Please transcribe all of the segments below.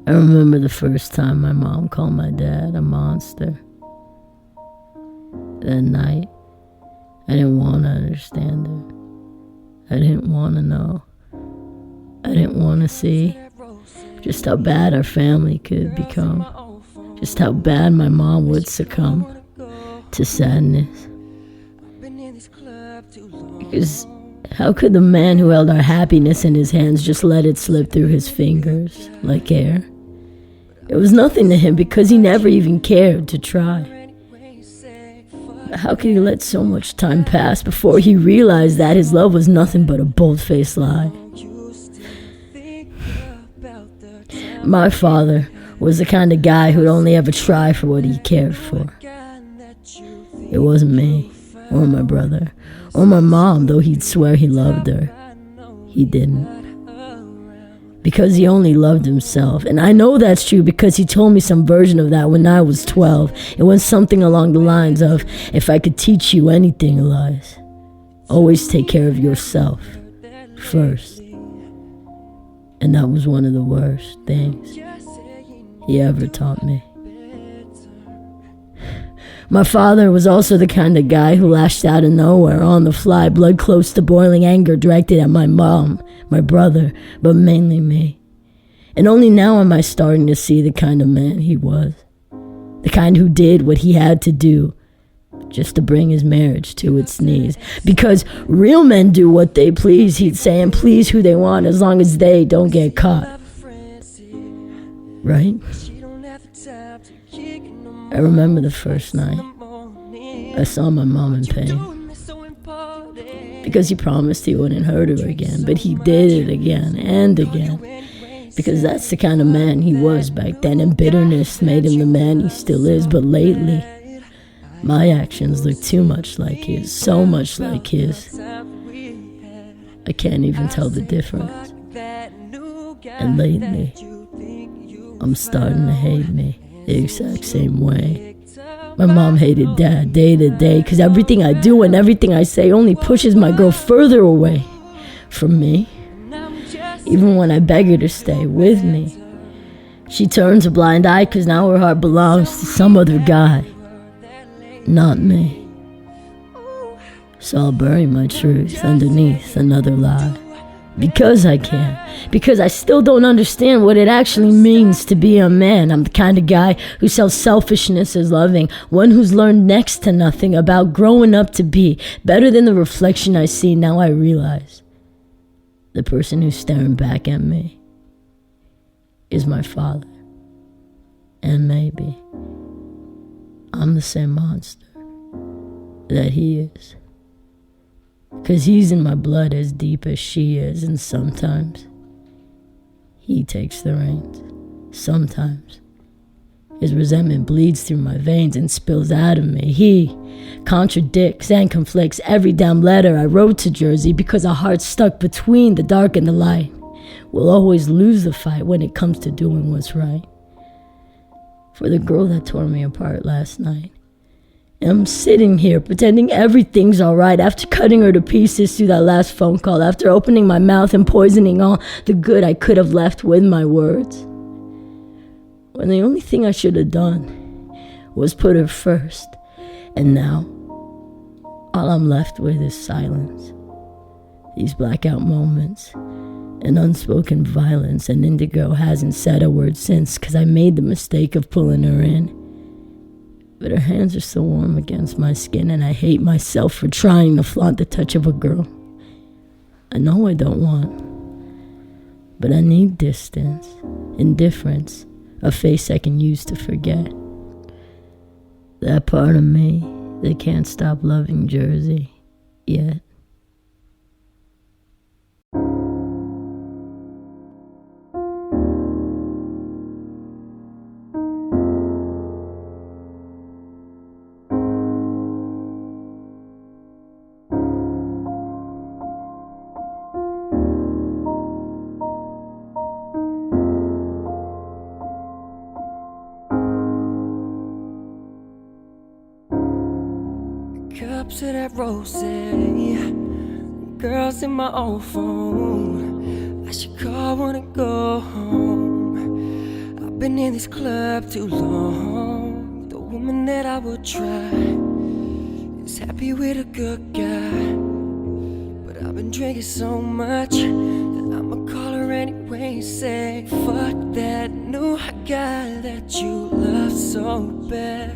I remember the first time my mom called my dad a monster. That night, I didn't want to understand her. I didn't want to know. I didn't want to see just how bad our family could become. Just how bad my mom would succumb to sadness. Because how could the man who held our happiness in his hands just let it slip through his fingers like air? It was nothing to him because he never even cared to try. But how could he let so much time pass before he realized that his love was nothing but a bold-faced lie? My father was the kind of guy who'd only ever try for what he cared for. It wasn't me, or my brother, or my mom, though he'd swear he loved her. He didn't. Because he only loved himself. And I know that's true because he told me some version of that when I was 12. It went something along the lines of, if I could teach you anything, Elias, always take care of yourself first. And that was one of the worst things he ever taught me. My father was also the kind of guy who lashed out of nowhere, on the fly, blood close to boiling anger directed at my mom, my brother, but mainly me. And only now am I starting to see the kind of man he was. The kind who did what he had to do just to bring his marriage to its knees. Because real men do what they please, he'd say, and please who they want as long as they don't get caught. Right? I remember the first night I saw my mom in pain. Because he promised he wouldn't hurt her again, but he did it again and again. Because that's the kind of man he was back then, and bitterness made him the man he still is. But lately, my actions look too much like his, so much like his. I can't even tell the difference. And lately, I'm starting to hate me the exact same way. My mom hated Dad day to day because everything I do and everything I say only pushes my girl further away from me. Even when I beg her to stay with me, she turns a blind eye because now her heart belongs to some other guy, not me. So I'll bury my truth underneath another lie. Because I can. Because I still don't understand what it actually means to be a man. I'm the kind of guy who sells selfishness as loving. One who's learned next to nothing about growing up to be better than the reflection I see. Now I realize the person who's staring back at me is my father. And maybe I'm the same monster that he is. 'Cause he's in my blood as deep as she is, and sometimes he takes the reins. Sometimes his resentment bleeds through my veins and spills out of me. He contradicts and conflicts every damn letter I wrote to Jersey because our hearts stuck between the dark and the light. We'll always lose the fight when it comes to doing what's right. For the girl that tore me apart last night, I'm sitting here pretending everything's alright after cutting her to pieces through that last phone call, after opening my mouth and poisoning all the good I could have left with my words. When the only thing I should have done was put her first. And now, all I'm left with is silence. These blackout moments and unspoken violence, and Indigo hasn't said a word since 'cause I made the mistake of pulling her in. But her hands are so warm against my skin, and I hate myself for trying to flaunt the touch of a girl I know I don't want. But I need distance, indifference, a face I can use to forget. That part of me that can't stop loving Jersey yet. Cups of that Rosen, girls in my old phone. I should call, wanna go home. been in this club too long. The woman that I would try is happy with a good guy, but I've been drinking so much that I'ma call her anyway and say, fuck that new guy that you love so bad.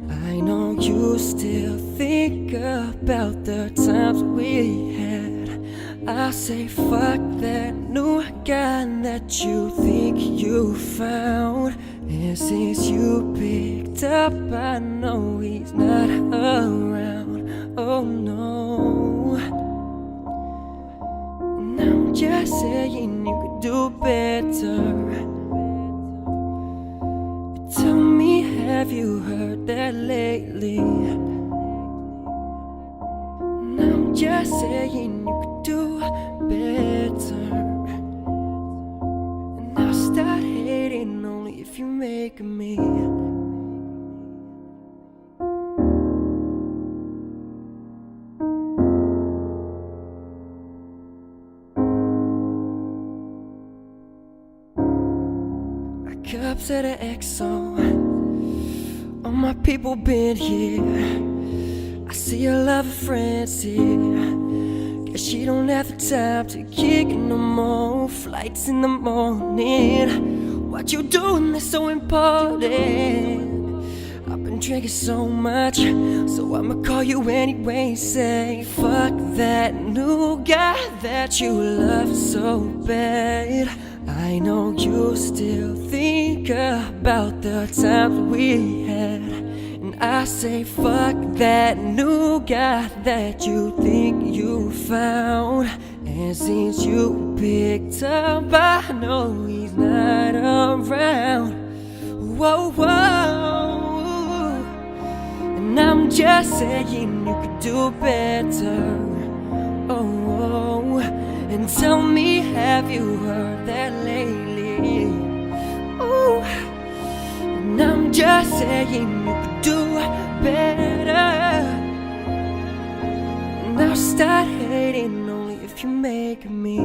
I know you still think about the times we had. I say fuck that new guy that you think you found. And since you picked up, I know he's not around. Oh no. And I'm just saying you could do better. Tell me, have you heard that lately? And I'm just saying you could do better. And I'll start hating only if you make me. Cups at an XO. All my people been here. I see a lot of friends here. Guess she don't have the time to kick no more. Flights in the morning. What you doing that's so important? I've been drinking so much, so I'ma call you anyway and say, fuck that new guy that you love so bad. I know you still think about the times we had. And I say fuck that new guy that you think you found. And since you picked up, I know he's not around. Whoa, whoa. And I'm just saying you could do better. Oh, and tell me, have you heard that lately? Ooh, and I'm just saying you could do better. And I'll start hating only if you make me.